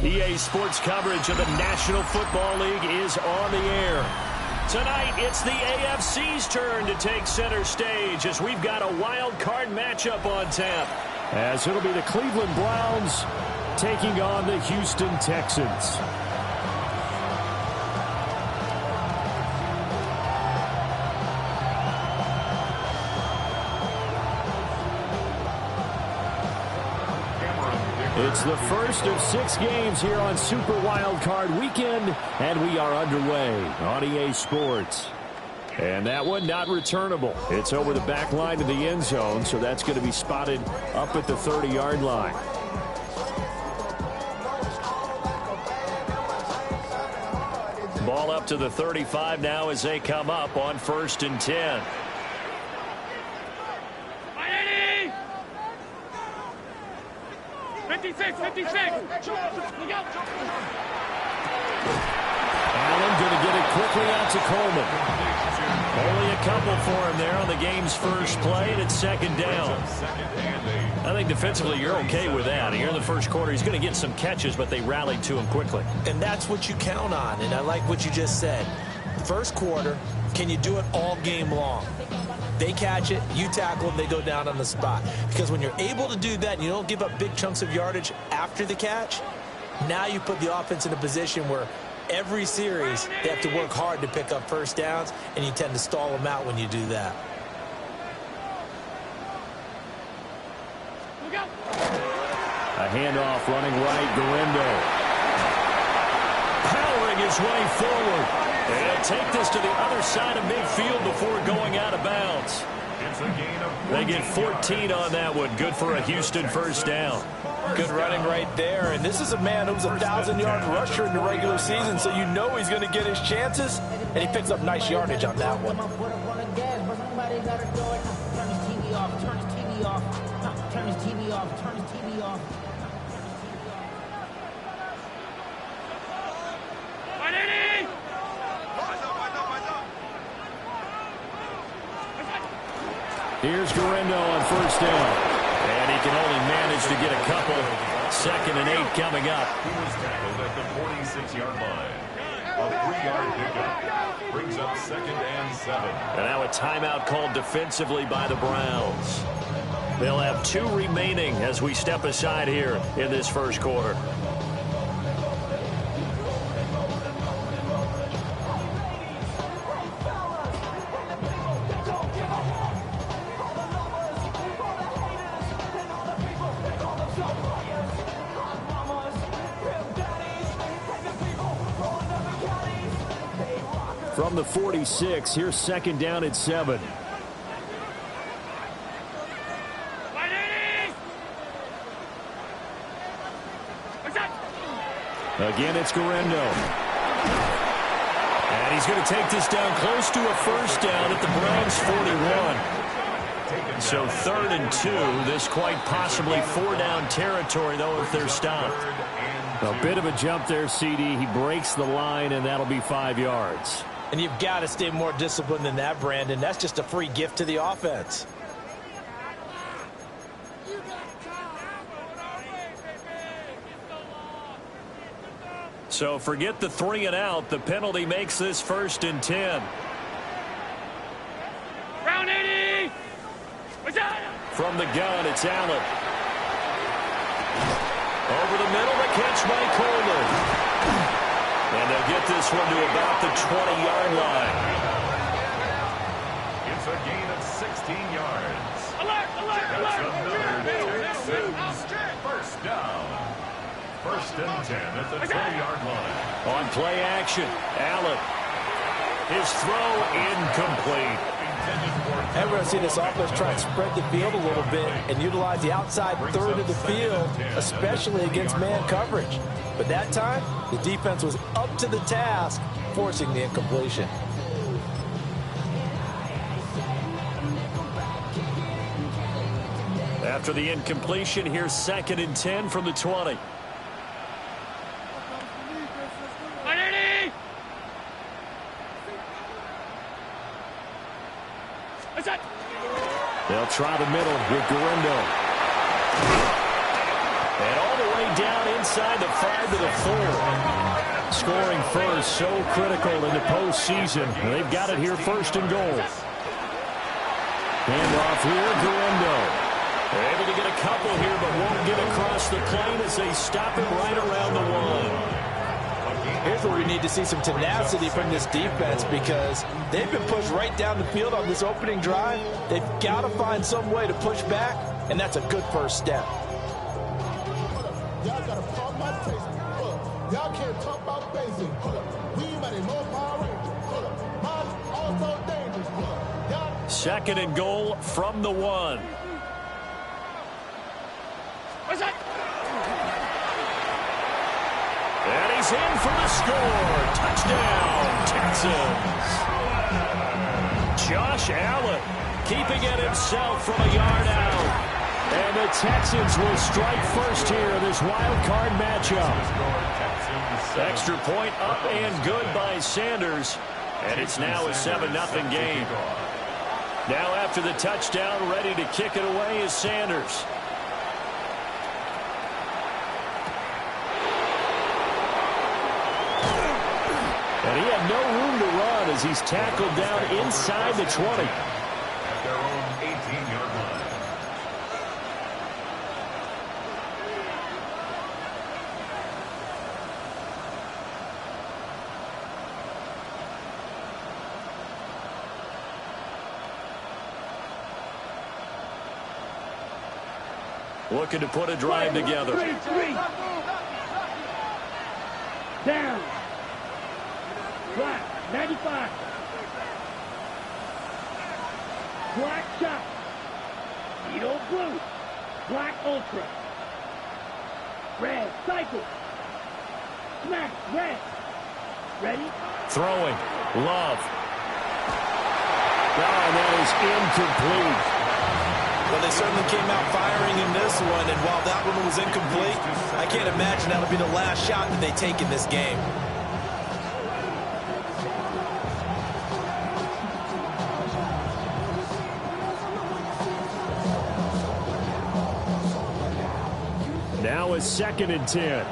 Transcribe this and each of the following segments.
EA Sports coverage of the National Football League is on the air. Tonight, it's the AFC's turn to take center stage as we've got a wild card matchup on tap. As it'll be the Cleveland Browns taking on the Houston Texans. It's the first of 6 games here on Super Wild Card Weekend, and we are underway on EA Sports. And that one not returnable. It's over the back line of the end zone, so that's going to be spotted up at the 30-yard line. Ball up to the 35 now as they come up on 1st and 10. Allen going to get it quickly out to Coleman. Only a couple for him there on the game's first play, and it's 2nd down. I think defensively you're okay with that. Here in the first quarter, he's going to get some catches, but they rallied to him quickly. And that's what you count on, and I like what you just said. First quarter, can you do it all game long? They catch it, you tackle them, they go down on the spot. Because when you're able to do that and you don't give up big chunks of yardage after the catch, now you put the offense in a position where every series they have to work hard to pick up first downs, and you tend to stall them out when you do that. A handoff running right, Garindo. Powering his way forward. And take this to the other side of midfield before going out of bounds. They get 14 on that one. Good for a Houston first down. Good running right there. And this is a man who was a 1,000-yard rusher in the regular season, so you know he's going to get his chances. And he picks up nice yardage on that one. Here's Garindo on first down. And he can only manage to get a couple. 2nd and 8 coming up. He was tackled at the 46-yard line. A 3-yard pickup brings up 2nd and 7. And now a timeout called defensively by the Browns. They'll have 2 remaining as we step aside here in this first quarter. From the 46, here's 2nd down at 7. Again, it's Garindo. And he's going to take this down close to a first down at the Browns' 41. So 3rd and 2, this quite possibly 4-down territory, though, if they're stopped. A bit of a jump there, CD. He breaks the line, and that'll be 5 yards. And you've got to stay more disciplined than that, Brandon. That's just a free gift to the offense. So forget the 3 and out. The penalty makes this 1st and 10. Brown 80! From the gun, it's Allen. Over the middle, the catch by Coleman. And they'll get this one to about the 20-yard line. It's a gain of 16 yards. Alert! That's another Texans first down. 1st and 10 at the 20-yard line. On play action, Allen. His throw incomplete. And we're going to see this offense try and spread the field a little bit and utilize the outside third of the field, especially against man coverage. But that time, the defense was up to the task, forcing the incompletion. After the incompletion, here's 2nd and 10 from the 20. They'll try the middle with Guerrero. And all the way down inside the 5 to the 4. Scoring first, so critical in the postseason. They've got it here, 1st and goal. Hand off here, Guerrero. They're able to get a couple here, but won't get across the plane as they stop him right around the 1. Here's where we need to see some tenacity from this defense, because they've been pushed right down the field on this opening drive. They've got to find some way to push back, and that's a good first step. Y'all got to pump my taste. Y'all can't talk about basic. We might more power. Mine also dangerous. 2nd and goal from the 1. What's that? And he's in for the score. Touchdown, Texans. Josh Allen keeping it himself from a yard out. And the Texans will strike first here in this wild card matchup. Extra point up and good by Sanders. And it's now a 7-0 game. Now after the touchdown, ready to kick it away is Sanders. And he had no room to run as he's tackled down inside the 20. At their own 18-yard line. Looking to put a drive together. Three. Down. Black, 95. Black shot. Needle blue. Black ultra. Red cycle. Smash, red. Ready? Throwing. Love. Oh, and that is incomplete. Well, they certainly came out firing in this one, and while that one was incomplete, I can't imagine that'll be the last shot that they take in this game. Now is 2nd and 10.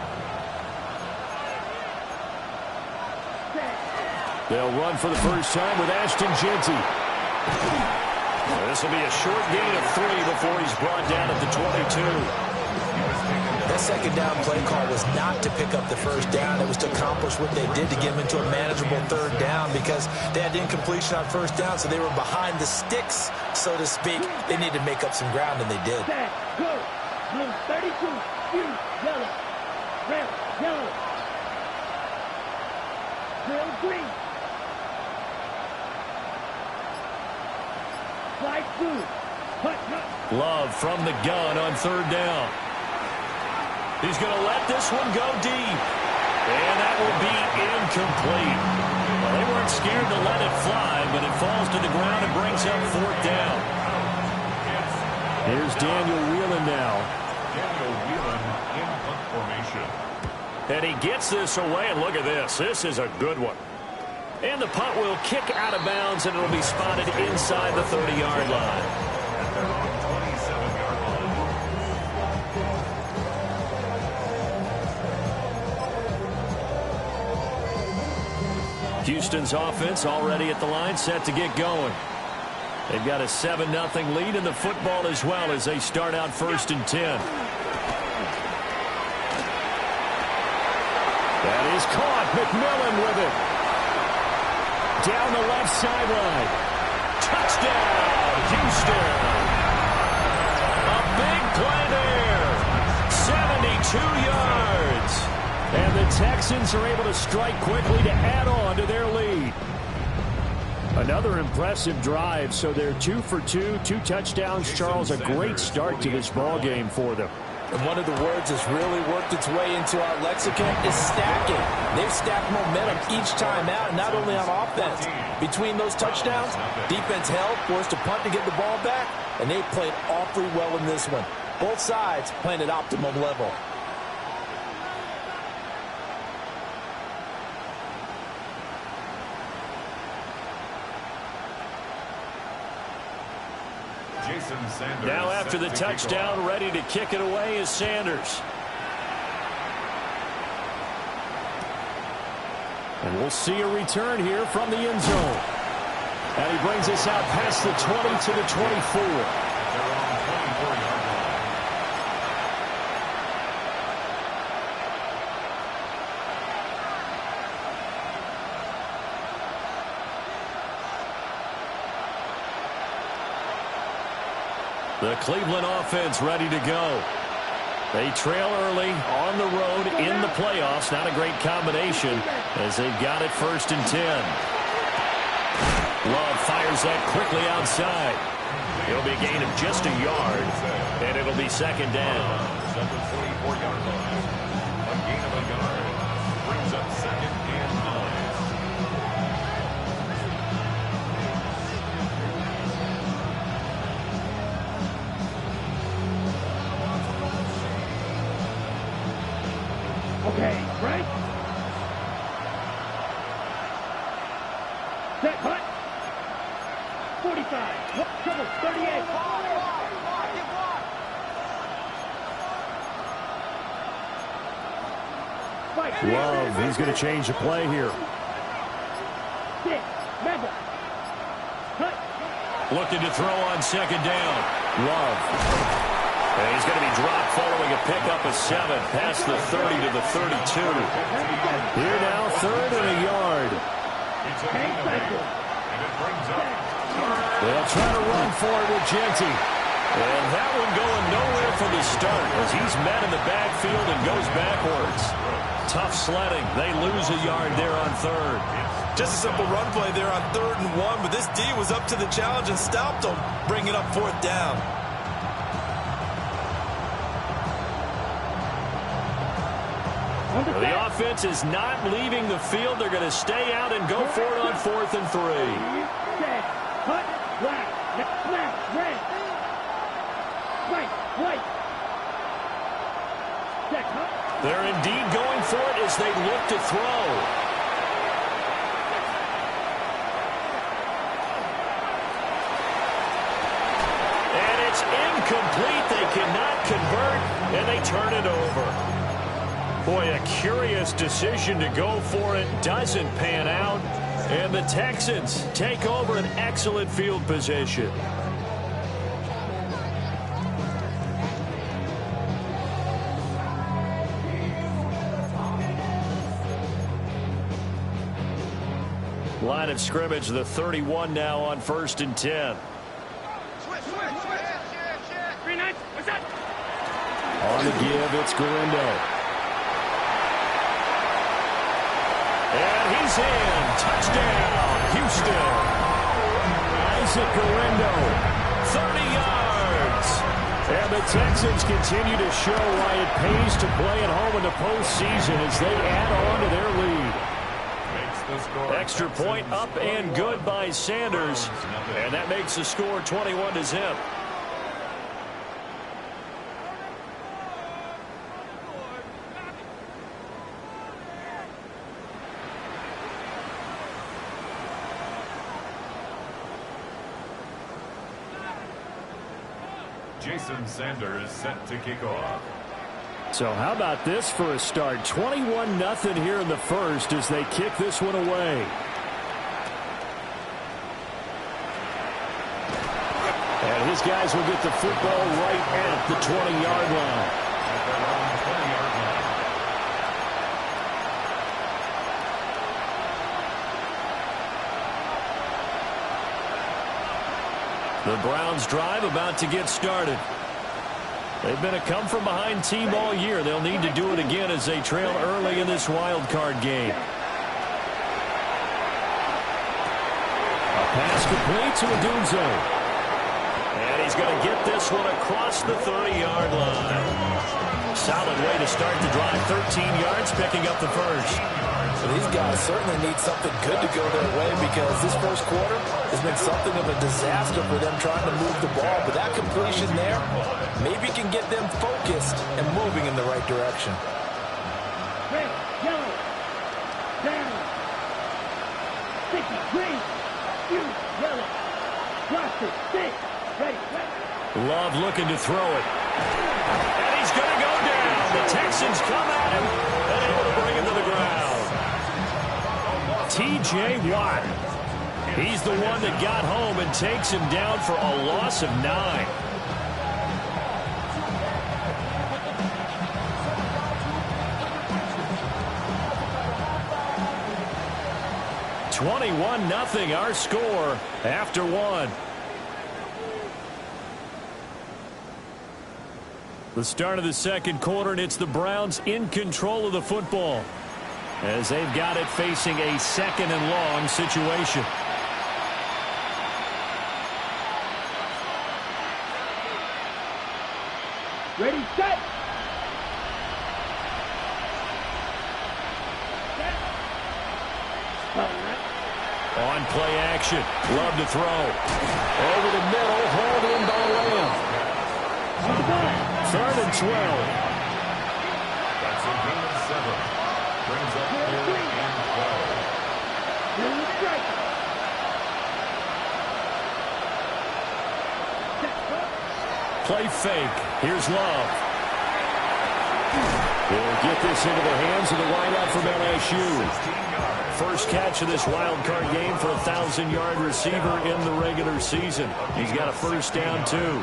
They'll run for the first time with Ashton Jeanty. This will be a short gain of 3 before he's brought down at the 22. That second down play call was not to pick up the first down. It was to accomplish what they did to get them into a manageable 3rd down, because they had incompletion on first down, so they were behind the sticks, so to speak. They needed to make up some ground, and they did. Good. Blue 32. Green. Yellow. Red. Yellow. Real green. White blue. Love from the gun on 3rd down. He's going to let this one go deep. And that will be incomplete. Well, they weren't scared to let it fly, but it falls to the ground and brings up 4th down. Here's Daniel Whelan now. Daniel Whelan in punt formation. And he gets this away, and look at this. This is a good one. And the punt will kick out of bounds, and it'll be spotted inside the 30-yard line. At their own 27-yard line. Houston's offense already at the line, set to get going. They've got a 7-0 lead in the football as well as they start out 1st and 10. That is caught. McMillan with it. Down the left sideline. Touchdown, Houston. A big play there. 72 yards. And the Texans are able to strike quickly to add on to their lead. Another impressive drive, so they're 2 for 2, 2 touchdowns. Charles, a great start to this ball game for them. And one of the words that's really worked its way into our lexicon is stacking. They've stack momentum each time out, not only on offense. Between those touchdowns, defense held, forced a punt to get the ball back, and they played awfully well in this one. Both sides playing at optimum level. Now after the touchdown, ready to kick it away is Sanders. And we'll see a return here from the end zone. And he brings us out past the 20 to the 24. The Cleveland offense ready to go. They trail early on the road in the playoffs. Not a great combination as they've got it 1st and 10. Love fires that quickly outside. It'll be a gain of just a yard, and it'll be 2nd down. At the 44-yard line. A gain of a yard brings up 2nd and 9. Okay, right? Set, cut. 45. Trouble, 38. Love, he's going to change the play here. 6. Member. Cut. Looking to throw on 2nd down. Love. And he's going to be dropped following a pickup of 7 past the 30 to the 32. Here now, 3rd and a yard. They'll try to run for it with Genty. And that one going nowhere from the start as he's met in the backfield and goes backwards. Tough sledding. They lose a yard there on 3rd. Just a simple run play there on 3rd and 1, but this D was up to the challenge and stopped them, bringing up 4th down. The offense is not leaving the field. They're going to stay out and go for it on 4th and 3. Set, cut, black, snap, red. Right. Set, cut. They're indeed going for it as they look to throw. And it's incomplete. They cannot convert, and they turn it over. Boy, a curious decision to go for it. Doesn't pan out. And the Texans take over an excellent field position. Line of scrimmage, the 31 now on 1st and 10. On the give, it's Galindo. And he's in. Touchdown, Houston. Isaac Galindo, 30 yards. And the Texans continue to show why it pays to play at home in the postseason as they add on to their lead. Extra point up and good by Sanders. And that makes the score 21-0. Jason Sanders set to kick off. So how about this for a start? 21-0 here in the first as they kick this one away. And his guys will get the football right at the 20-yard line. The Browns drive about to get started. They've been a come-from-behind team all year. They'll need to do it again as they trail early in this wild card game. A pass complete to Odunze. And he's going to get this one across the 30-yard line. Solid way to start the drive. 13 yards, picking up the first. So these guys certainly need something good to go their way because this first quarter has been something of a disaster for them trying to move the ball. But that completion there maybe can get them focused and moving in the right direction. Red, yellow, down. Sticky, green, blue, yellow. Cross it, stick, ready, ready. Love looking to throw it. And he's going to go down. The Texans come at him and able to bring him to the ground. T.J. Watt. He's the one that got home and takes him down for a loss of 9. (21-0) our score after 1. The start of the second quarter, and it's the Browns in control of the football as they've got it facing a 2nd and long situation. Ready, set. On play action. Love to throw. Over the middle. Hauled in by Lamb. 3rd and 12. That's a gain of 7. Brings up 3rd and 12. Play fake. Here's Love. He'll get this into the hands of the wideout from LSU. First catch of this wild card game for a 1,000-yard receiver in the regular season. He's got a first down, too.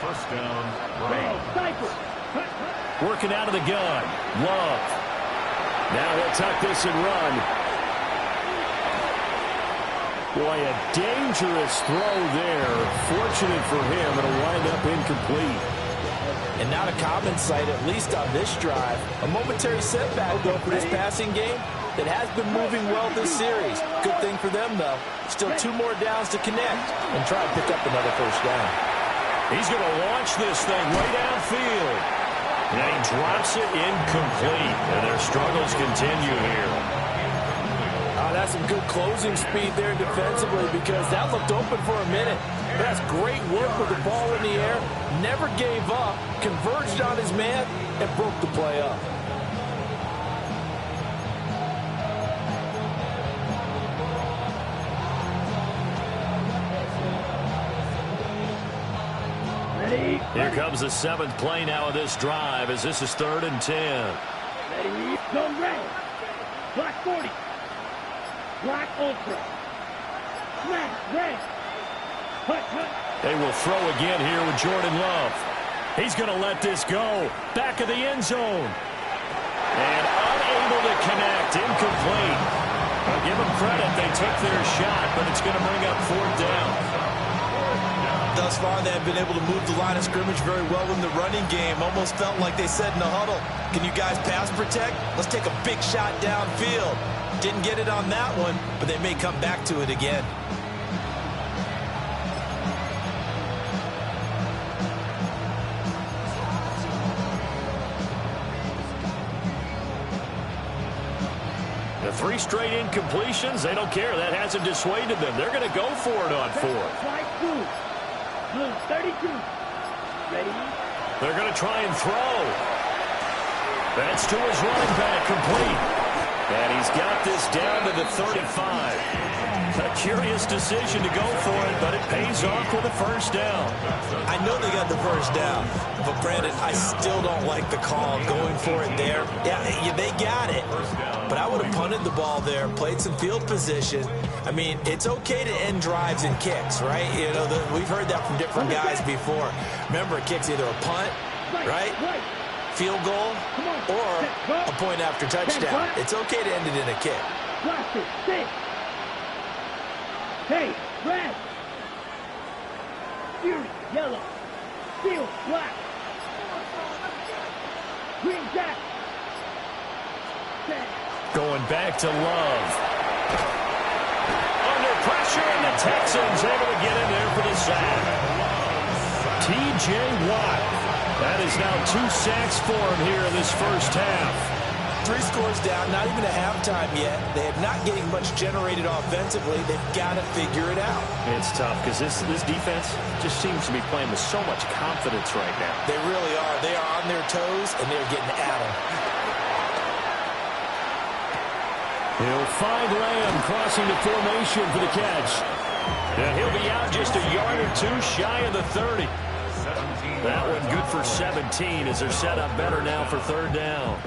First down, Brwn. Working out of the gun. Love. Now he'll tuck this and run. Boy, a dangerous throw there. Fortunate for him, it'll wind up incomplete. And not a common sight, at least on this drive. A momentary setback, though, for this passing game that has been moving well this series. Good thing for them, though. Still 2 more downs to connect and try to pick up another first down. He's going to launch this thing way downfield. And he drops it incomplete. And their struggles continue here. That's some good closing speed there defensively because that looked open for a minute. That's great work with the ball in the air. Never gave up, converged on his man, and broke the play up. Here comes the 7th play now of this drive as this is 3rd and 10. Ready, go red. Black 40. Black ultra. Smash, red. Hut, hut. They will throw again here with Jordan Love. He's going to let this go. Back of the end zone. And unable to connect. Incomplete. I'll give them credit. They took their shot, but it's going to bring up 4th down. Thus far, they have been able to move the line of scrimmage very well in the running game. Almost felt like they said in the huddle, can you guys pass protect? Let's take a big shot downfield. Didn't get it on that one, but they may come back to it again. The 3 straight incompletions, they don't care. That hasn't dissuaded them. They're going to go for it on 4th. Blue 32. Ready? They're going to try and throw. That's to his running back, complete. And he's got this down to the 35. A curious decision to go for it, but it pays off with a first down. I know they got the first down, but Brandon, I still don't like the call going for it there. Yeah, they got it, but I would have punted the ball there, played some field position. I mean, it's okay to end drives and kicks, right? You know, we've heard that from different guys before. Remember, a kick's either a punt, right? Field goal, or a point after touchdown. It's okay to end it in a kick. Blaster, stick. Hey, red. Fury, yellow. Steel, black. Green jack. Going back to Love. Under pressure, and the Texans able to get in there for the sack. T.J. Watt. That is now 2 sacks for him here in this first half. 3 scores down, not even a halftime yet. They are not getting much generated offensively. They've got to figure it out. It's tough because this defense just seems to be playing with so much confidence right now. They really are. They are on their toes, and they're getting at them. He'll find Lamb crossing the formation for the catch. And he'll be out just a yard or 2 shy of the 30. That one good for 17 as they're set up better now for 3rd down.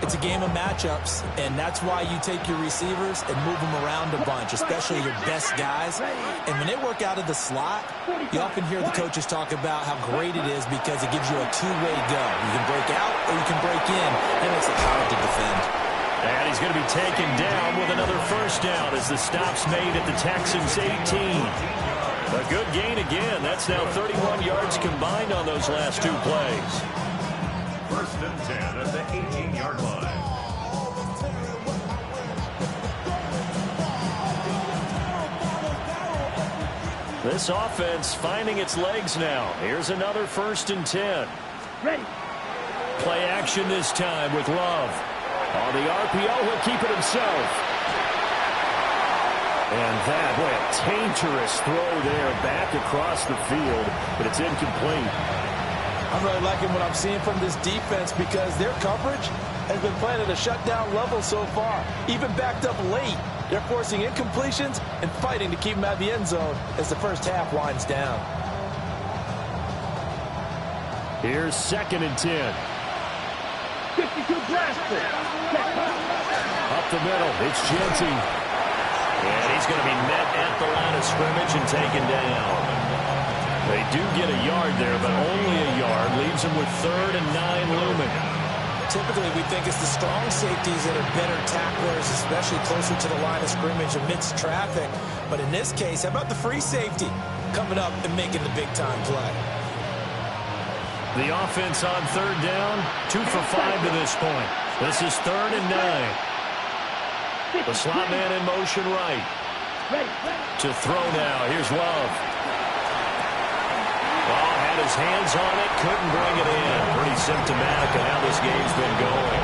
It's a game of matchups, and that's why you take your receivers and move them around a bunch, especially your best guys. And when they work out of the slot, you often hear the coaches talk about how great it is because it gives you a two-way go. You can break out or you can break in. That makes it hard to defend. And he's going to be taken down with another 1st down as the stop's made at the Texans' 18. A good gain again. That's now 31 yards combined on those last 2 plays. 1st and 10 at the 18-yard line. This offense finding its legs now. Here's another 1st and 10. Ready. Play action this time with Love. On the RPO, he'll keep it himself. And that, boy, a dangerous throw there back across the field, but it's incomplete. I'm really liking what I'm seeing from this defense because their coverage has been playing at a shutdown level so far. Even backed up late, they're forcing incompletions and fighting to keep them out of the end zone as the first half winds down. Here's 2nd and 10. 52 blaster. Up the middle, it's Genty. And he's going to be met at the line of scrimmage and taken down. They do get a yard there, but only a yard. Leaves them with 3rd and 9 looming. Typically, we think it's the strong safeties that are better tacklers, especially closer to the line of scrimmage amidst traffic. But in this case, how about the free safety coming up and making the big-time play? The offense on 3rd down, 2 for 5 to this point. This is 3rd and 9. The slot man in motion right. To throw now. Here's Love. Ball had his hands on it, couldn't bring it in. Pretty symptomatic of how this game's been going.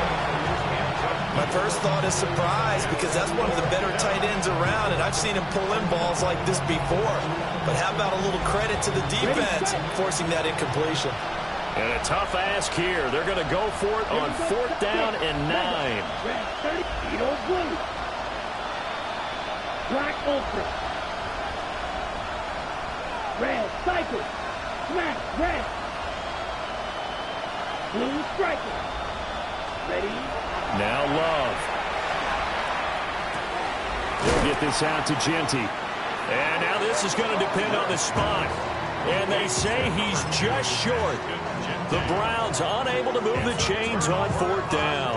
My first thought is surprise because that's one of the better tight ends around, and I've seen him pull in balls like this before. But how about a little credit to the defense forcing that incompletion? And a tough ask here. They're going to go for it on 4th down and 9. Red 30, Edo blue. Black ultra. Red cycle. Smack red. Blue striker. Ready. Now Love. They'll get this out to Genty. And now this is going to depend on the spot. And they say he's just short. The Browns unable to move the chains on 4th down.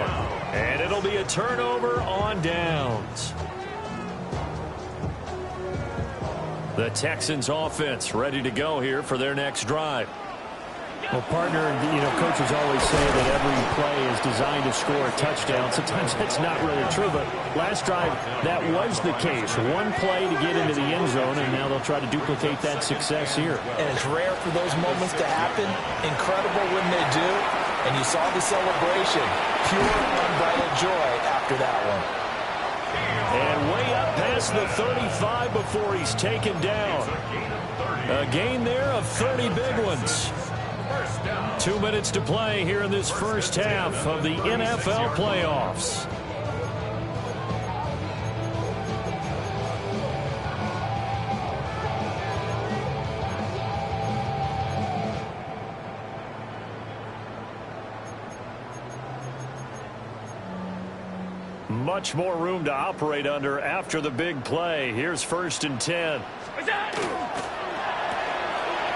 And it'll be a turnover on downs. The Texans offense ready to go here for their next drive. Well, partner, coaches always say that every play is designed to score a touchdown. Sometimes that's not really true, but last drive, that was the case. One play to get into the end zone, and now they'll try to duplicate that success here. And it's rare for those moments to happen. Incredible when they do. And you saw the celebration. Pure, unbridled joy after that one. And way up past the 35 before he's taken down. A gain there of 30 big ones. 2 minutes to play here in this first half of the NFL playoffs. Much more room to operate under after the big play. Here's 1st and 10.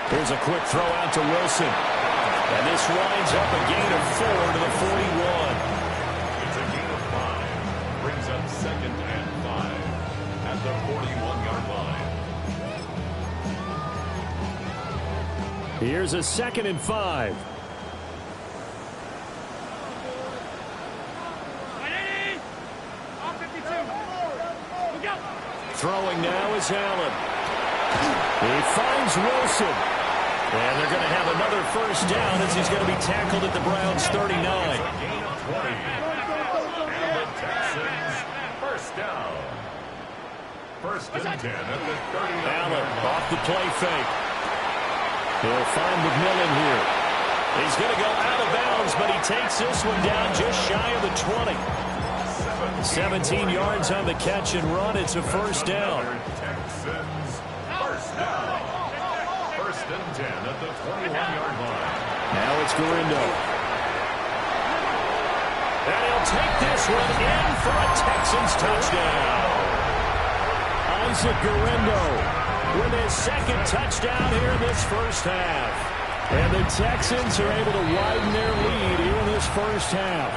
Here's a quick throw out to Wilson. And this winds up a gain of 4 to the 41. It's a gain of 5. Brings up 2nd and 5 at the 41-yard line. Here's a 2nd and 5. Throwing now is Allen. He finds Wilson. And they're going to have another 1st down as he's going to be tackled at the Browns' 39. down. First and 10 at the 30. Allen off the play fake. He'll find McMillan here. He's going to go out of bounds, but he takes this one down just shy of the 20. 17 yards on the catch and run. It's a first down. Texans, first down. First and 10 at the 21-yard line. Now it's Gurindo. And he'll take this one in for a Texans touchdown. Isaac Gurindo with his second touchdown here in this first half. And the Texans are able to widen their lead here in this first half.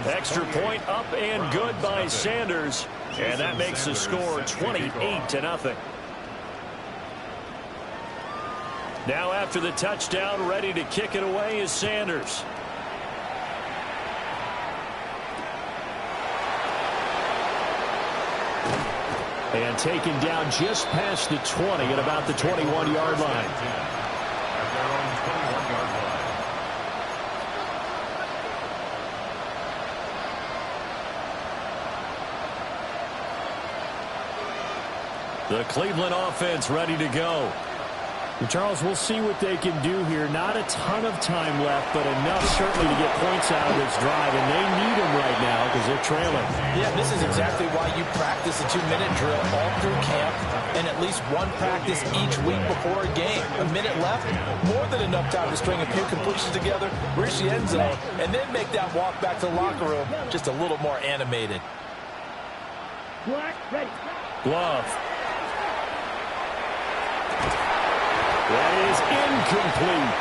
Extra point up and good by Sanders. And that makes the score 28-0. Now after the touchdown, ready to kick it away is Sanders. And taken down just past the 20 at about the 21-yard line. The Cleveland offense ready to go. And Charles, we'll see what they can do here. Not a ton of time left, but enough certainly to get points out of this drive, and they need them right now because they're trailing. Yeah, this is exactly why you practice a 2-minute drill all through camp and at least one practice each week before a game. A minute left, more than enough time to string a few completions together, reach the end zone, and then make that walk back to the locker room just a little more animated. Black, ready. Love. That is incomplete.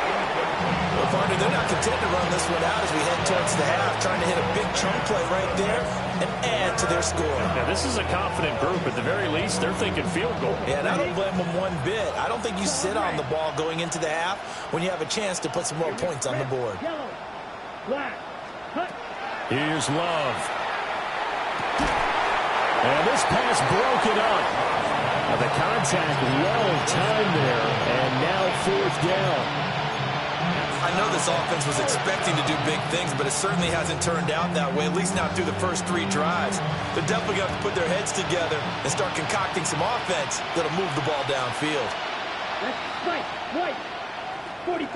Well, partner, they're not content to run this one out as we head towards the half, trying to hit a big chunk play right there and add to their score. Now, this is a confident group. At the very least, they're thinking field goal. Yeah, and I don't blame them one bit. I don't think you sit on the ball going into the half when you have a chance to put some more points on the board. Yellow, black, cut. Here's Love. And this pass broken up. The contact well timed there, and now fourth down. I know this offense was expecting to do big things, but it certainly hasn't turned out that way, at least not through the first 3 drives. They're definitely going to have to put their heads together and start concocting some offense that'll move the ball downfield. Let's fight. White. 45.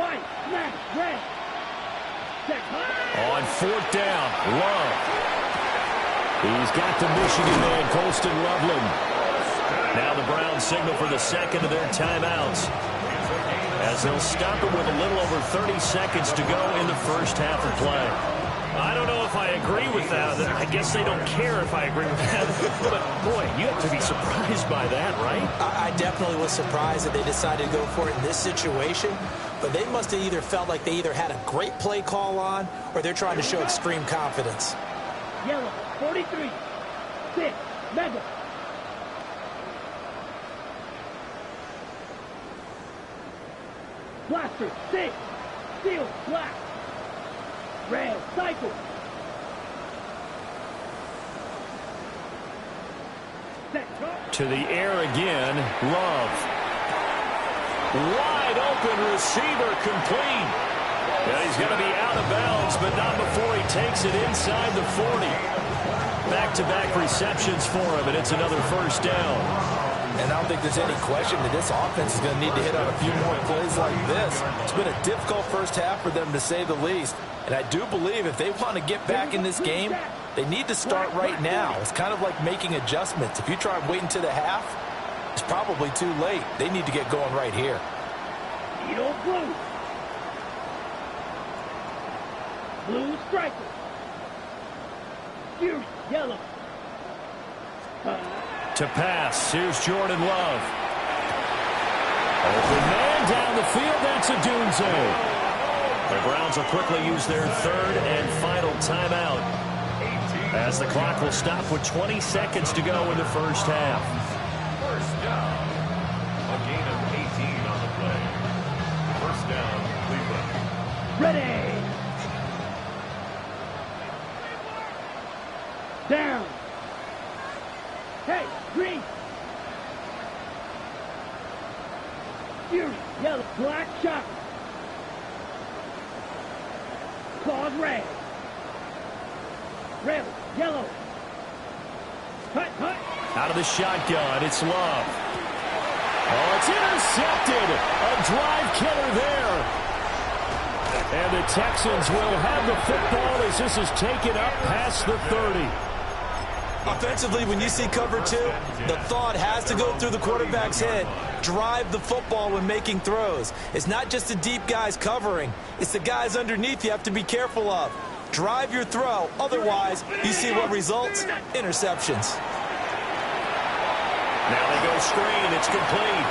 White. Smash. Red. Check. On fourth down, Love. He's got the Michigan man, Colston Loveland. Now the Browns signal for the second of their timeouts, as they'll stop it with a little over 30 seconds to go in the first half of play. I don't know if I agree with that. I guess they don't care if I agree with that. But, boy, you have to be surprised by that, right? I definitely was surprised that they decided to go for it in this situation. But they must have either felt like they either had a great play call on or they're trying to show extreme confidence. Yellow, 43. 6. Mega. Blaster, 6. Steel, black. Red, cycle. Set, go. To the air again, Love. Wide open receiver complete. And he's going to be out of bounds, but not before he takes it inside the 40. Back-to-back receptions for him, and it's another first down. And I don't think there's any question that this offense is going to need to hit on a few more plays like this. It's been a difficult first half for them, to say the least. And I do believe if they want to get back in this game, they need to start right now. It's kind of like making adjustments. If you try waiting to the half, it's probably too late. They need to get going right here. Needle blue. Blue striker. Fury, yellow. To pass, here's Jordan Love. Open man down the field, that's a Dunze. The Browns will quickly use their third and final timeout, as the clock will stop with 20 seconds to go in the first half. First down. A gain of 18 on the play. First down, Cleveland. Ready. Down. Hey, green. Fury, yellow, black, shot. Claws, red. Rebel, yellow. Out of the shotgun, it's Love. Oh, it's intercepted. A drive killer there. And the Texans will have the football as this is taken up past the 30. Offensively, when you see cover 2, the thought has to go through the quarterback's head. Drive the football when making throws. It's not just the deep guys covering. It's the guys underneath you have to be careful of. Drive your throw. Otherwise, you see what results? Interceptions. Now they go screen. It's complete.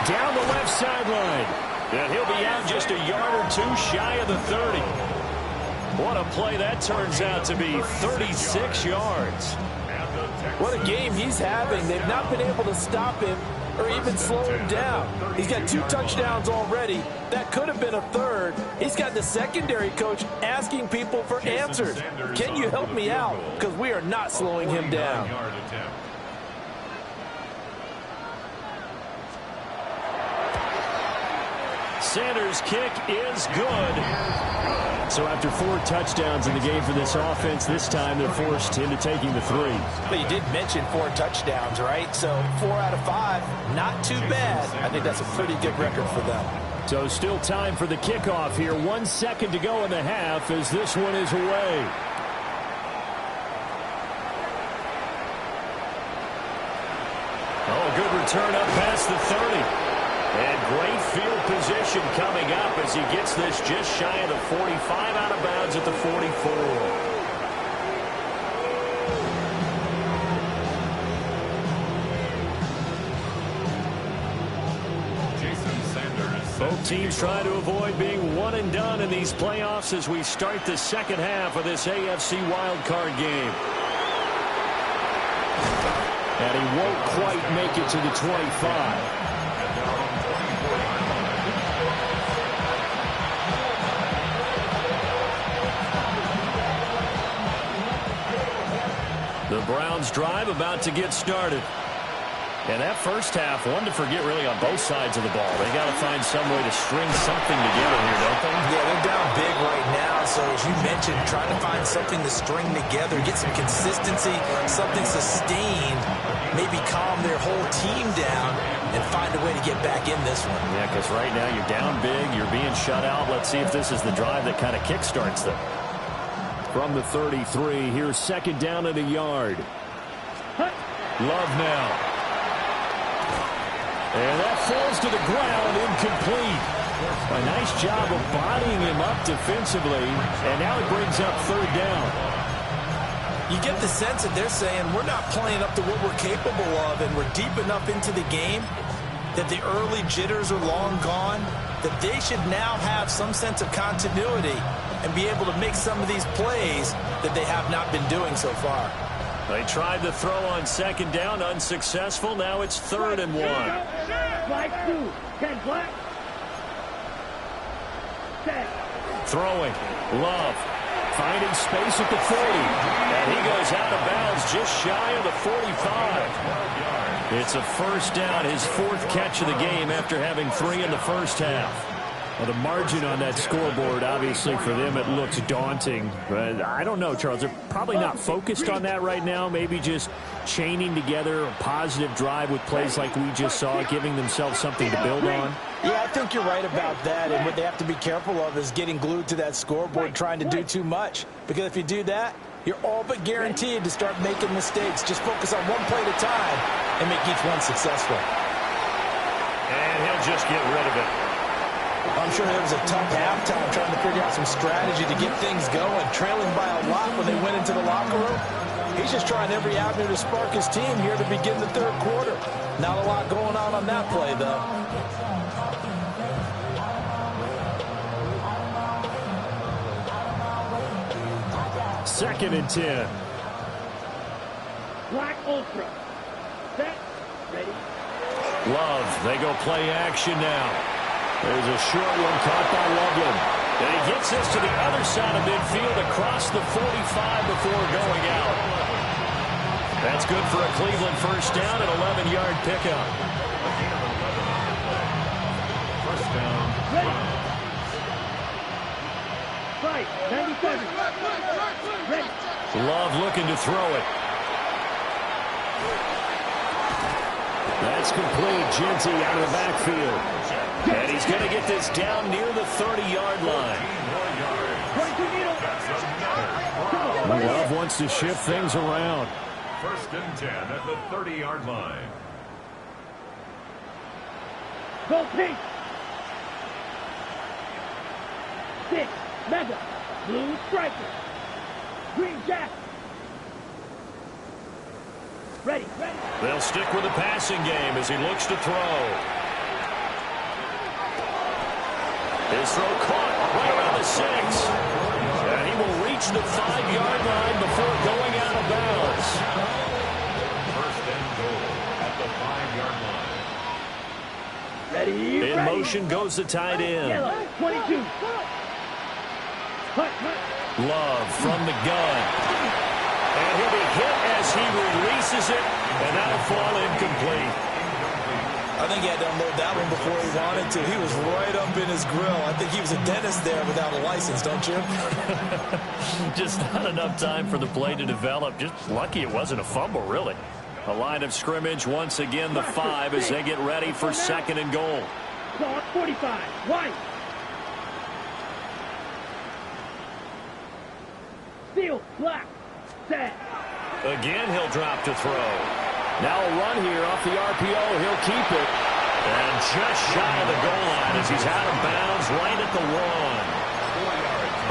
Down the left sideline. And he'll be out just a yard or 2 shy of the 30. What a play that turns out to be. 36 yards. What a game he's having. They've not been able to stop him or even slow him down. He's got 2 touchdowns already. That could have been a 3rd. He's got the secondary coach asking people for answers. Can you help me out? Because we are not slowing him down. Sanders' kick is good. So after 4 touchdowns in the game for this offense, this time they're forced into taking the 3. But you did mention 4 touchdowns, right? So 4 out of 5, not too bad. I think that's a pretty good record for them. So still time for the kickoff here. 1 second to go in the half as this one is away. Oh, good return up past the 30. And great field position coming up as he gets this just shy of the 45, out of bounds at the 44. Both teams trying to avoid being one and done in these playoffs as we start the second half of this AFC wildcard game. And he won't quite make it to the 25. The Browns drive about to get started. And that first half, one to forget really on both sides of the ball. They got to find some way to string something together here, don't they? Yeah, they're down big right now. So as you mentioned, trying to find something to string together, get some consistency, something sustained, maybe calm their whole team down and find a way to get back in this one. Yeah, because right now you're down big, you're being shut out. Let's see if this is the drive that kind of kickstarts them. From the 33, here's second down and a yard. Love now. And that falls to the ground, incomplete. A nice job of bodying him up defensively, and now it brings up 3rd down. You get the sense that they're saying we're not playing up to what we're capable of, and we're deep enough into the game that the early jitters are long gone, that they should now have some sense of continuity and be able to make some of these plays that they have not been doing so far. They tried the throw on second down, unsuccessful. Now it's 3rd and 1. Flag 2. 10 flag. Set. Throwing. Love. Finding space at the 40. And he goes out of bounds just shy of the 45. It's a first down, his 4th catch of the game after having 3 in the first half. Well, the margin on that scoreboard, obviously, for them, it looks daunting. But I don't know, Charles. They're probably not focused on that right now. Maybe just chaining together a positive drive with plays like we just saw, giving themselves something to build on. Yeah, I think you're right about that. And what they have to be careful of is getting glued to that scoreboard, trying to do too much. Because if you do that, you're all but guaranteed to start making mistakes. Just focus on one play at a time and make each one successful. And he'll just get rid of it. I'm sure there was a tough halftime trying to figure out some strategy to get things going, trailing by a lot when they went into the locker room. He's just trying every avenue to spark his team here to begin the 3rd quarter. Not a lot going on that play, though. Second and 10. Black Ultra. Set. Ready. Love, they go play action now. There's a short one caught by Loveland. And he gets this to the other side of midfield across the 45 before going out. That's good for a Cleveland first down, an 11-yard pickup. First down. Ready. Fight. 97. Ready. Love looking to throw it. That's complete. Genty out of the backfield. And he's going to get this down near the 30-yard line. Love wants to shift things around. 1st and 10 at the 30-yard line. Go pink. 6, mega. Blue striker. Green jacket. Ready. They'll stick with the passing game as he looks to throw. His throw caught right around the 6. And he will reach the 5-yard line before going out of bounds. 1st and goal at the 5-yard line. Ready. In motion goes the tight end. Yellow, 22. Hut. Love from the gun. And he'll be hit as he releases it, and that'll fall incomplete. I think he had to unload that one before he wanted to. He was right up in his grill. I think he was a dentist there without a license, don't you? Just not enough time for the play to develop. Just lucky it wasn't a fumble, really. A line of scrimmage, once again, the 5 as they get ready for 2nd and goal. Clock 45. White. Field. Black. Set. Again, he'll drop to throw. Now a run here off the RPO. He'll keep it. And just shy of the goal line as he's out of bounds right at the 1.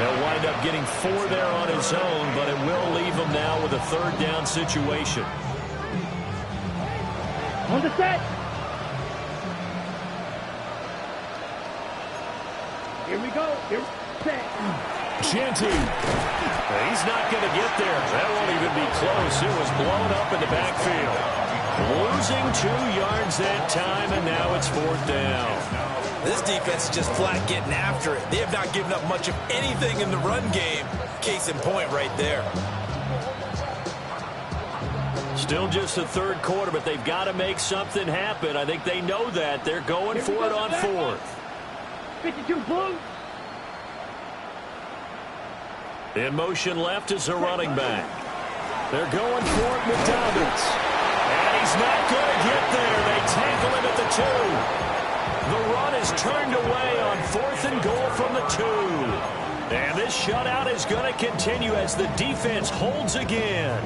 He'll wind up getting 4 there on his own, but it will leave him now with a 3rd down situation. On the set. Here we go. Here. Set. Genty. He's not going to get there. That won't even be close. It was blown up in the backfield. Losing 2 yards that time, and now it's 4th down. This defense is just flat getting after it. They have not given up much of anything in the run game. Case in point right there. Still just the 3rd quarter, but they've got to make something happen. I think they know that. They're going for it on 4th. 52 blue. In motion left is a running back. They're going for it with Dobbins. And he's not going to get there. They tackle him at the 2. The run is turned away on 4th and goal from the 2. And this shutout is going to continue as the defense holds again.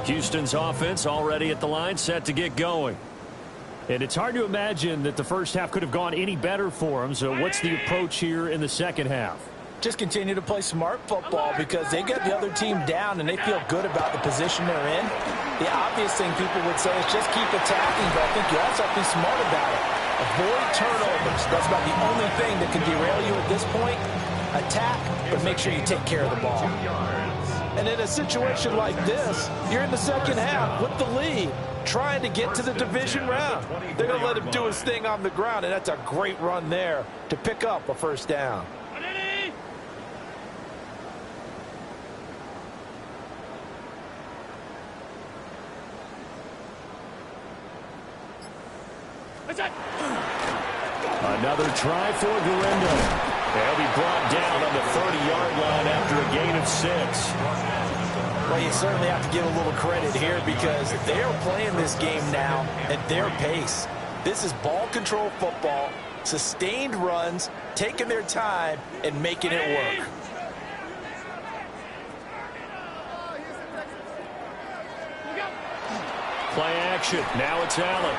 Houston's offense already at the line, set to get going. And it's hard to imagine that the first half could have gone any better for them. So what's the approach here in the second half? Just continue to play smart football because they got the other team down and they feel good about the position they're in. The obvious thing people would say is just keep attacking, but I think you also have to be smart about it. Avoid turnovers. That's about the only thing that can derail you at this point. Attack, but make sure you take care of the ball. And in a situation like this, you're in the second half with the lead, trying to get to the division round. They're going to let him do his thing on the ground, and that's a great run there to pick up a 1st down. Another try for Galindo. They'll be brought down on the 30-yard line after a gain of 6. Well, you certainly have to give a little credit here because they're playing this game now at their pace. This is ball control football, sustained runs, taking their time, and making it work. Play action. Now it's Allen.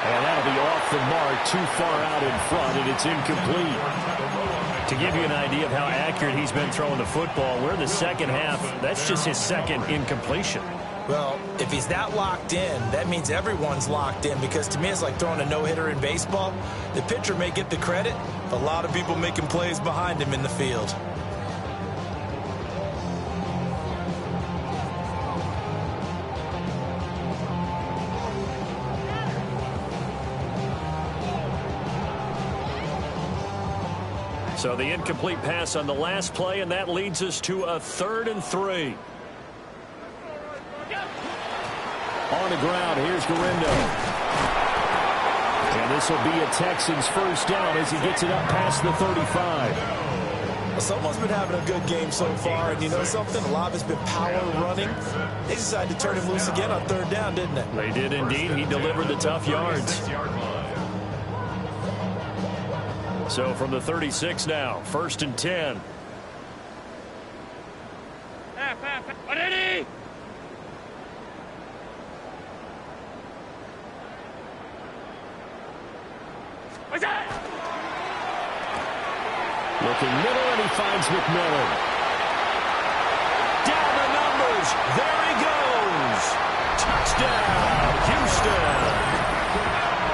And that'll be off the mark, too far out in front, and it's incomplete. To give you an idea of how accurate he's been throwing the football, we're in the second half. That's just his 2nd incompletion. Well, if he's that locked in, that means everyone's locked in because to me it's like throwing a no-hitter in baseball. The pitcher may get the credit, but a lot of people making plays behind him in the field. So the incomplete pass on the last play, and that leads us to a 3rd and 3. On the ground, here's Galindo. And this will be a Texans 1st down as he gets it up past the 35. Well, someone's been having a good game so far, and you know something? A lot of it's been power running. They decided to turn him loose again on third down, didn't they? They did indeed. He delivered the tough yards. So from the 36 now, 1st and 10. Looking middle, and he finds McMillan. Down the numbers. There he goes. Touchdown, Houston.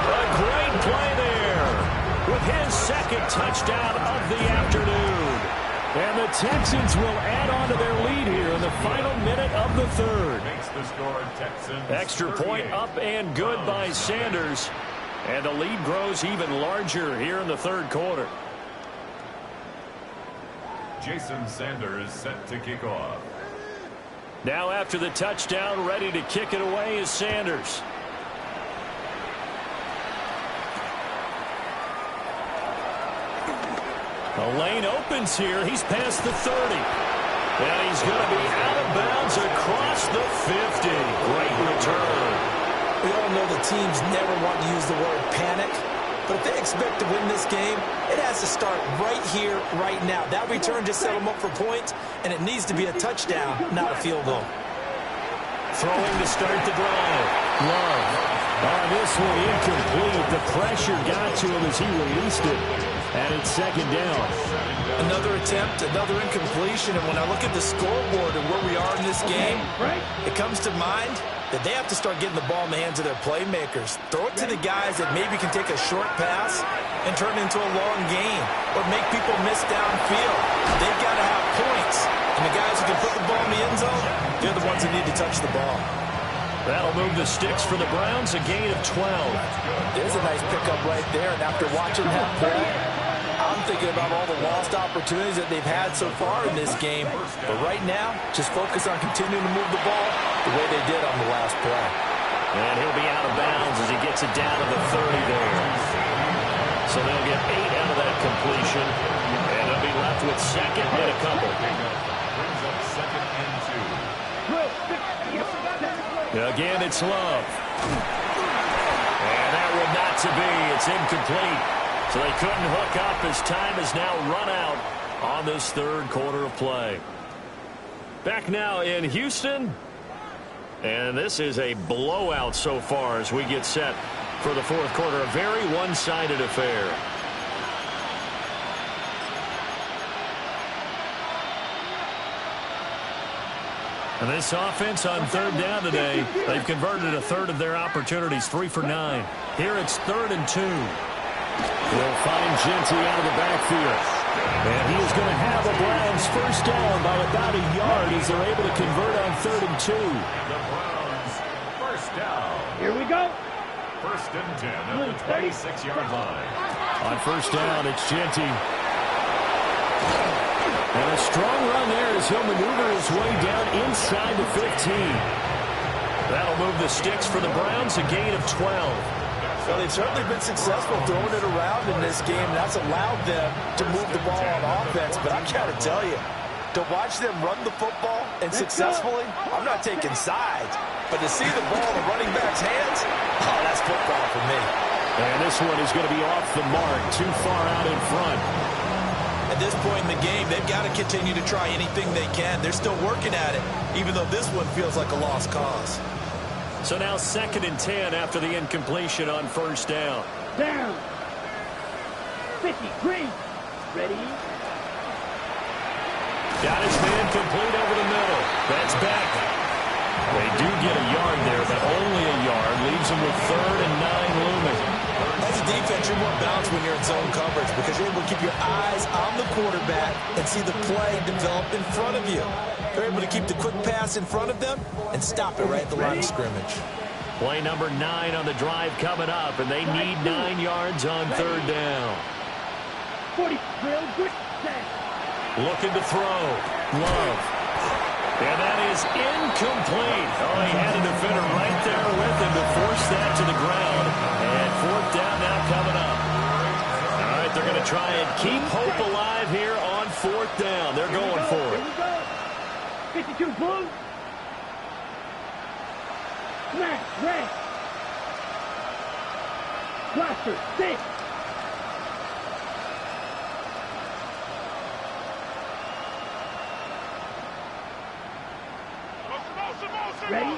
A great play there with his second touchdown of the afternoon. And the Texans will add on to their lead here in the final minute of the third. Makes the score Texans Extra point 38. up and good by Sanders. And the lead grows even larger here in the third quarter. Jason Sanders set to kick off. Now after the touchdown, ready to kick it away is Sanders. The lane opens here. He's past the 30. And he's going to be out of bounds across the 50. Great return. We all know the teams never want to use the word panic. But if they expect to win this game, it has to start right here, right now. That return just set them up for points, and it needs to be a touchdown, not a field goal. Throwing to start the drive. Love. On this one, incomplete. The pressure got to him as he released it. And it's second down. Another attempt, another incompletion. And when I look at the scoreboard and where we are in this game, it comes to mind that they have to start getting the ball in the hands of their playmakers. Throw it to the guys that maybe can take a short pass and turn it into a long gain or make people miss downfield. They've got to have points. And the guys who can put the ball in the end zone, they're the ones that need to touch the ball. That'll move the sticks for the Browns, a gain of 12. There's a nice pickup right there. And after watching that play, I'm thinking about all the lost opportunities that they've had so far in this game. But right now, just focus on continuing to move the ball the way they did on the last play. And he'll be out of bounds as he gets it down to the 30 there. So they'll get 8 out of that completion. And they'll be left with second and a couple. Brings up 2nd and 2. Again, it's Love. And that will not to be. It's incomplete. So they couldn't hook up as time is now run out on this third quarter of play. Back now in Houston. And this is a blowout so far as we get set for the fourth quarter. A very one-sided affair. And this offense on third down today, they've converted a third of their opportunities, 3 for 9. Here it's 3rd and 2. They'll find Genty out of the backfield. And he is going to have a Browns first down by about a yard as they're able to convert on 3rd and 2. The Browns first down. Here we go. 1st and 10 at the 26-yard line. On first down, it's Genty. And a strong run there as he'll maneuver his way down inside the 15. That'll move the sticks for the Browns, a gain of 12. Well, they've certainly been successful throwing it around in this game. That's allowed them to move the ball on offense. But I've got to tell you, to watch them run the football and successfully, I'm not taking sides. But to see the ball in the running back's hands, oh, that's football for me. And this one is going to be off the mark, too far out in front. At this point in the game, they've got to continue to try anything they can. They're still working at it, even though this one feels like a lost cause. So now 2nd and 10 after the incompletion on first down. Down. 50. Green. Ready. Got his man complete over the middle. That's back. They do get a yard there, but only a yard. Leaves them with 3rd and 9 looming. As a defense, you're more balanced when you're in zone coverage because you're able to keep your eyes on the quarterback and see the play develop in front of you. They're able to keep the quick pass in front of them and stop it right at the line of scrimmage. Play number 9 on the drive coming up, and they need 9 yards on 3rd down. 40. Drill. Good. Looking to throw. Love. And that is incomplete. Oh, he had a defender right there with him to force that to the ground. And 4th down now coming up. All right, they're going to try and keep hope alive here on 4th down. They're going for it. 52 Brwn. Smash, red. Blaster, 6. Ready?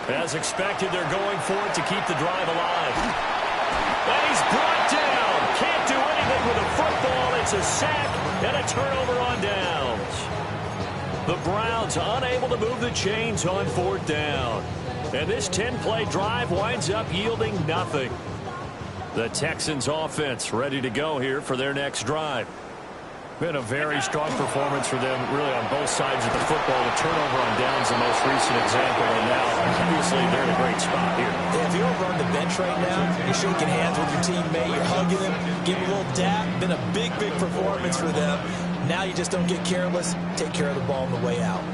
As expected, they're going for it to keep the drive alive. And he's brought down. Can't do anything with a football. It's a sack and a turnover on downs. The Browns unable to move the chains on 4th down. And this 10-play drive winds up yielding nothing. The Texans offense ready to go here for their next drive. Been a very strong performance for them, really, on both sides of the football. The turnover on downs, the most recent example, and now, obviously, they're in a great spot here. Yeah, if you're over on the bench right now, you're shaking hands with your teammate, you're hugging them, giving a little dap. Been a big, big performance for them. Now you just don't get careless. Take care of the ball on the way out.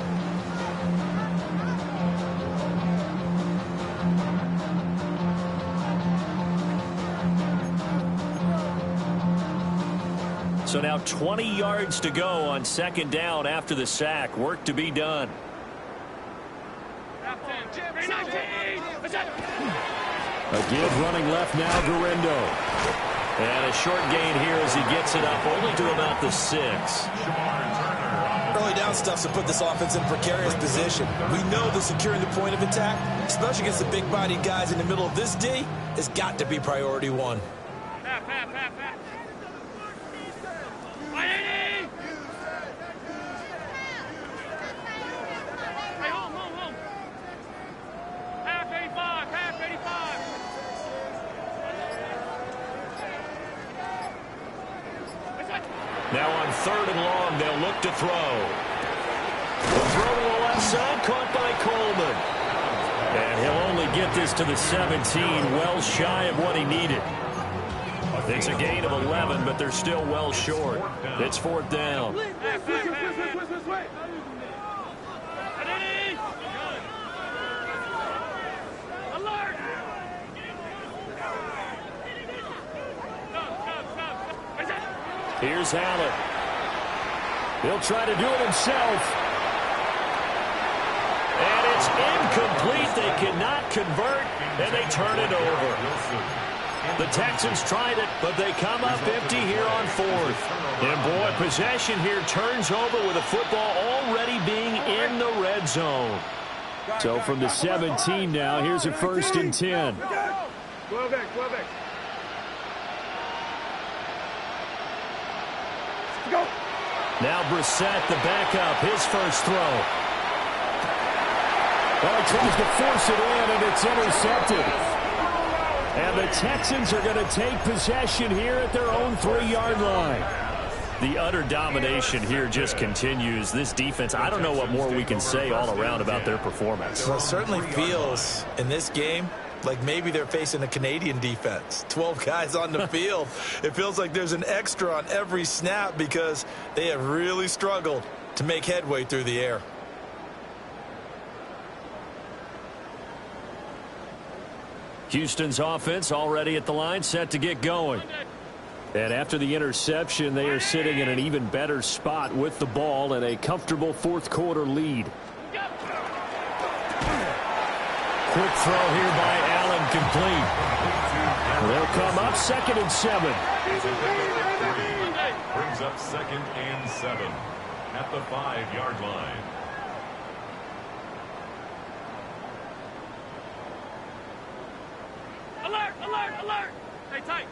So now 20 yards to go on 2nd down after the sack. Work to be done. Again, running left now, Garendo. And a short gain here as he gets it up only to about the 6. Early down stuff to put this offense in a precarious position. We know that securing the point of attack, especially against the big-bodied guys in the middle of this D, has got to be priority 1. Now on 3rd and long, they'll look to throw. The throw to the left side, caught by Coleman. And he'll only get this to the 17, well shy of what he needed. It's a gain of 11, but they're still well short. It's 4th down. Here's Allen. He'll try to do it himself. And it's incomplete. They cannot convert, and they turn it over. The Texans tried it, but they come up empty here on 4th. And, boy, possession here turns over with the football already being in the red zone. So from the 17 now, here's a 1st and 10. 12X. Go. Now Brissett, the backup, his first throw. Well, he tries to force it in, and it's intercepted. And the Texans are going to take possession here at their own 3-yard line. The utter domination here just continues. This defense, I don't know what more we can say all around about their performance. Well, it certainly feels in this game like maybe they're facing a Canadian defense. 12 guys on the field. It feels like there's an extra on every snap because they have really struggled to make headway through the air. Houston's offense already at the line, set to get going. And after the interception, they are sitting in an even better spot with the ball and a comfortable 4th quarter lead. Quick throw here by Allen, complete. They'll come up 2nd and 7. Brings up 2nd and 7 at the 5-yard line. Alert! Hey, tight.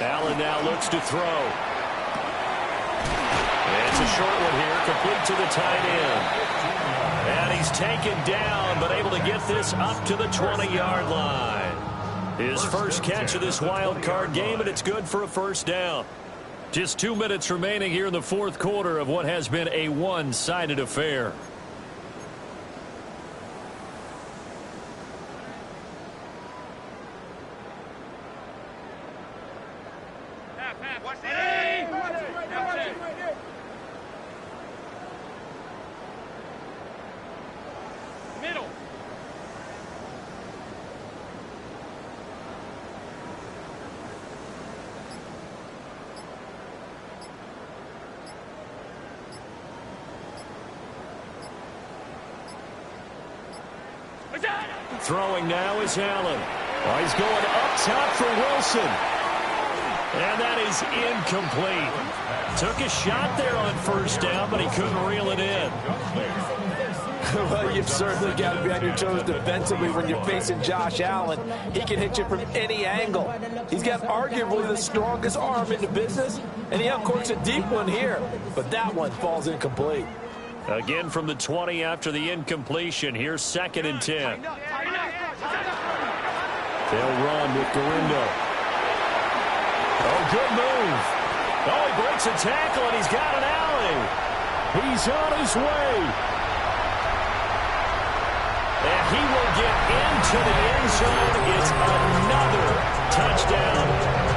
Allen now looks to throw. It's a short one here, complete to the tight end. And he's taken down, but able to get this up to the 20-yard line. His first catch of this wild card game, and it's good for a 1st down. Just 2 minutes remaining here in the 4th quarter of what has been a one-sided affair. Throwing now is Allen. Oh, he's going up top for Wilson. And that is incomplete. Took a shot there on first down, but he couldn't reel it in. Well, you've certainly got to be on your toes defensively when you're facing Josh Allen. He can hit you from any angle. He's got arguably the strongest arm in the business, and he uncorks a deep one here. But that one falls incomplete. Again from the 20 after the incompletion. Here's 2nd and 10. They'll run with Galindo. Oh, good move. Oh, he breaks a tackle, and he's got an alley. He's on his way. And he will get into the end zone. It's another touchdown.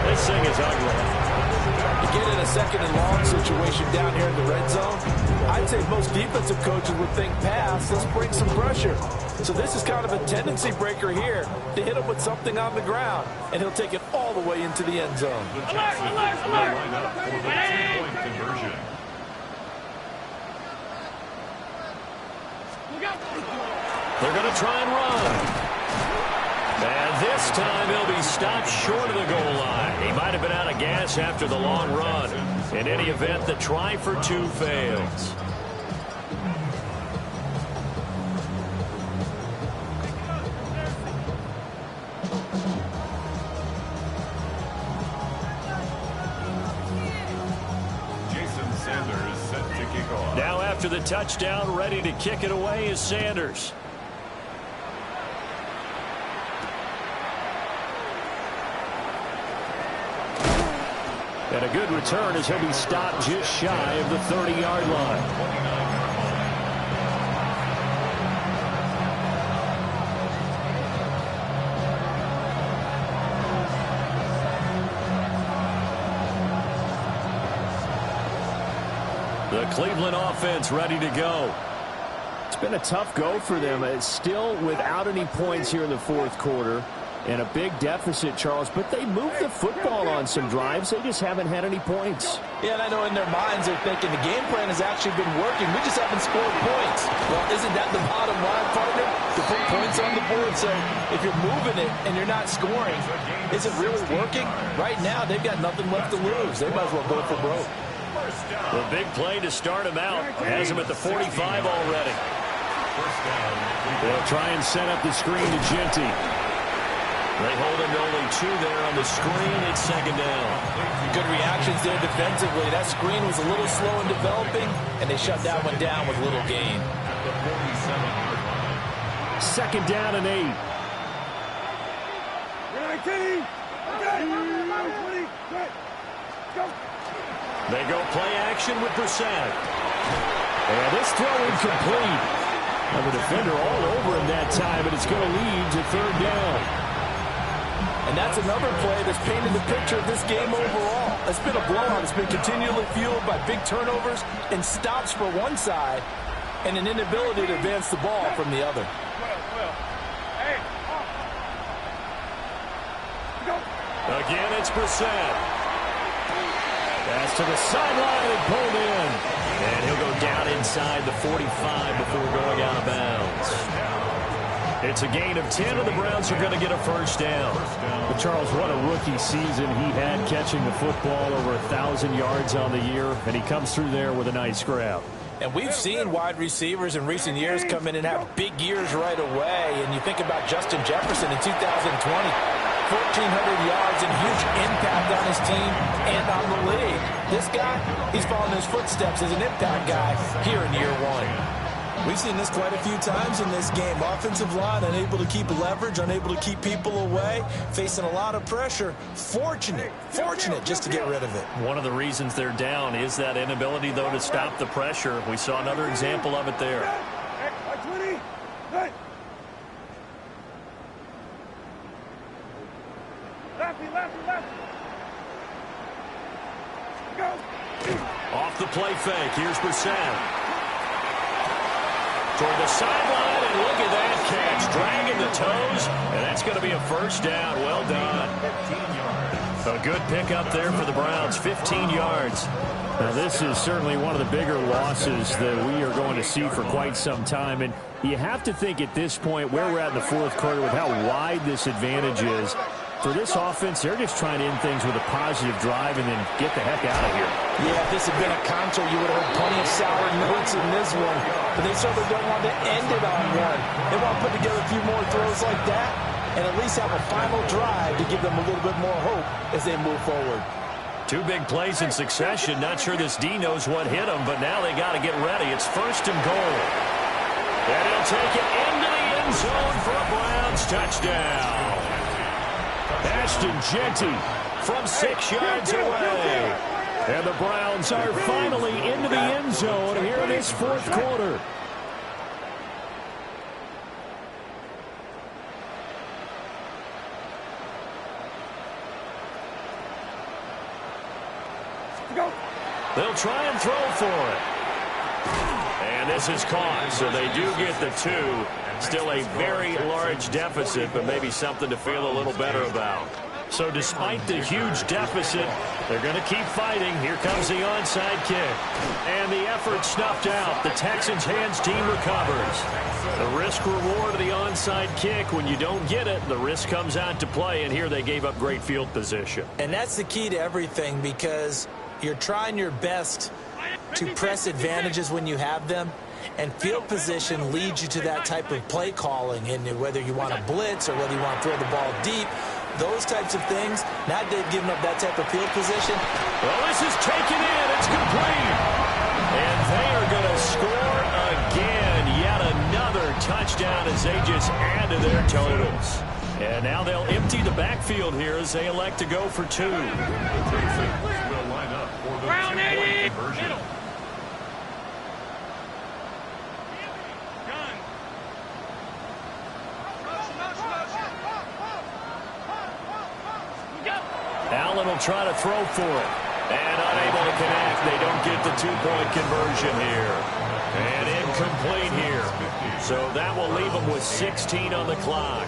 This thing is ugly. You get in a 2nd and long situation down here in the red zone, I'd say most defensive coaches would think pass, let's bring some pressure. So this is kind of a tendency breaker here to hit him with something on the ground, and he'll take it all the way into the end zone. Alert, alert, alert! Point conversion. They're going to try and run. And this time he'll be stopped short of the goal line. He might have been out of gas after the long run. In any event, the try for 2 fails. Now after the touchdown, ready to kick it away is Sanders. And a good return as he'll be stopped just shy of the 30-yard line. The Cleveland offense ready to go. It's been a tough go for them. It's still without any points here in the 4th quarter. And a big deficit, Charles. But they moved the football on some drives. They just haven't had any points. Yeah, and I know in their minds they're thinking the game plan has actually been working. We just haven't scored points. Well, isn't that the bottom line, partner? To put points on the board. So if you're moving it and you're not scoring, is it really working? Right now, they've got nothing left to lose. They might as well go for broke. The big play to start him out has him at the 45 already. They'll try and set up the screen to Ginty. They hold him to only 2 there on the screen. It's 2nd down. Good reactions there defensively. That screen was a little slow in developing, and they shut that one down with little gain. 2nd down and 8. They go play action with Brwn. And this throw incomplete. And the defender all over him that time, and it's going to lead to 3rd down. And that's another play that's painted the picture of this game overall. It's been a blowout. It's been continually fueled by big turnovers and stops for one side and an inability to advance the ball from the other. Again, it's Brwn. Pass to the sideline and pulled in. And he'll go down inside the 45 before going out of bounds. It's a gain of 10, and the Browns are going to get a 1st down. But Charles, what a rookie season he had, catching the football over 1,000 yards on the year, and he comes through there with a nice grab. And we've seen wide receivers in recent years come in and have big years right away. And you think about Justin Jefferson in 2020, 1,400 yards and huge impact on his team and on the league. This guy, he's following his footsteps as an impact guy here in year 1. We've seen this quite a few times in this game. Offensive line unable to keep leverage, unable to keep people away, facing a lot of pressure. Fortunate just to get rid of it. One of the reasons they're down is that inability, though, to stop the pressure. We saw another example of it there. Off the play fake. Here's Brwn. Toward the sideline, and look at that catch. Dragging the toes, and that's going to be a 1st down. Well done. A good pickup there for the Browns. 15 yards. Now, this is certainly one of the bigger losses that we are going to see for quite some time. And you have to think at this point where we're at in the fourth quarter with how wide this advantage is. For this offense, they're just trying to end things with a positive drive and then get the heck out of here. Yeah, if this had been a concert, you would have heard plenty of sour notes in this one. But they certainly don't want to end it on one. They want to put together a few more throws like that and at least have a final drive to give them a little bit more hope as they move forward. Two big plays in succession. Not sure this D knows what hit him, but now they got to get ready. It's 1st and goal. And he'll take it into the end zone for a Browns touchdown. Ashton Jeanty from 6 yards away. And the Browns are finally into the end zone here in this fourth quarter. They'll try and throw for it. And this is caught, so they do get the 2. Still a very large deficit, but maybe something to feel a little better about. So despite the huge deficit, they're going to keep fighting. Here comes the onside kick. And the effort snuffed out. The Texans' hands team recovers. The risk-reward of the onside kick, when you don't get it, the risk comes out to play, and here they gave up great field position. And that's the key to everything, because you're trying your best to press advantages when you have them, and field position leads you to that type of play calling. And whether you want to blitz or whether you want to throw the ball deep, those types of things, now they've given up that type of field position. Well, this is taken in. It's complete. And they are going to score again. Yet another touchdown as they just add to their totals. And now they'll empty the backfield here as they elect to go for 2. Brwn 80! Middle. Allen will try to throw for it. And unable to connect. They don't get the 2-point conversion here. And incomplete here. So that will leave them with 16 on the clock.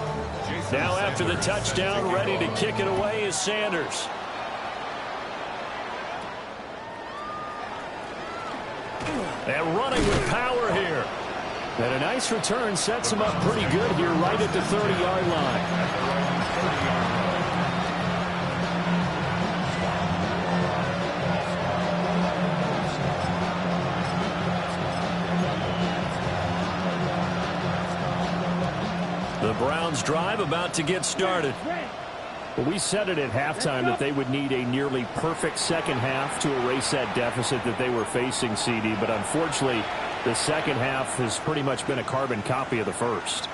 Now after the touchdown, ready to kick it away is Sanders. And running with power here. And a nice return sets him up pretty good here right at the 30-yard line. The Browns drive about to get started. Well, we said it at halftime that they would need a nearly perfect second half to erase that deficit that they were facing, CD. But unfortunately, the second half has pretty much been a carbon copy of the first.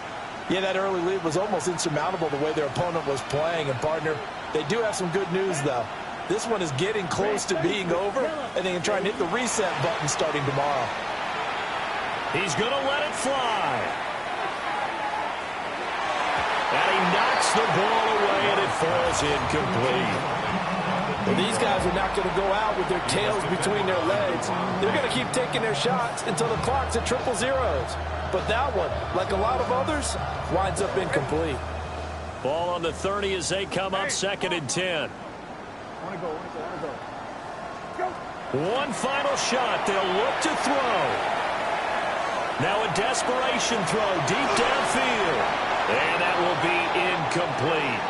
Yeah, that early lead was almost insurmountable the way their opponent was playing. And, partner, they do have some good news, though. This one is getting close to being over, and they can try and hit the reset button starting tomorrow. He's going to let it fly. And he knocks the ball away, and it falls incomplete. Well, these guys are not going to go out with their tails between their legs. They're going to keep taking their shots until the clock's at 000. But that one, like a lot of others, winds up incomplete. Ball on the 30 as they come up 2nd and 10. One final shot. They'll look to throw. Now a desperation throw deep downfield. And that will be incomplete.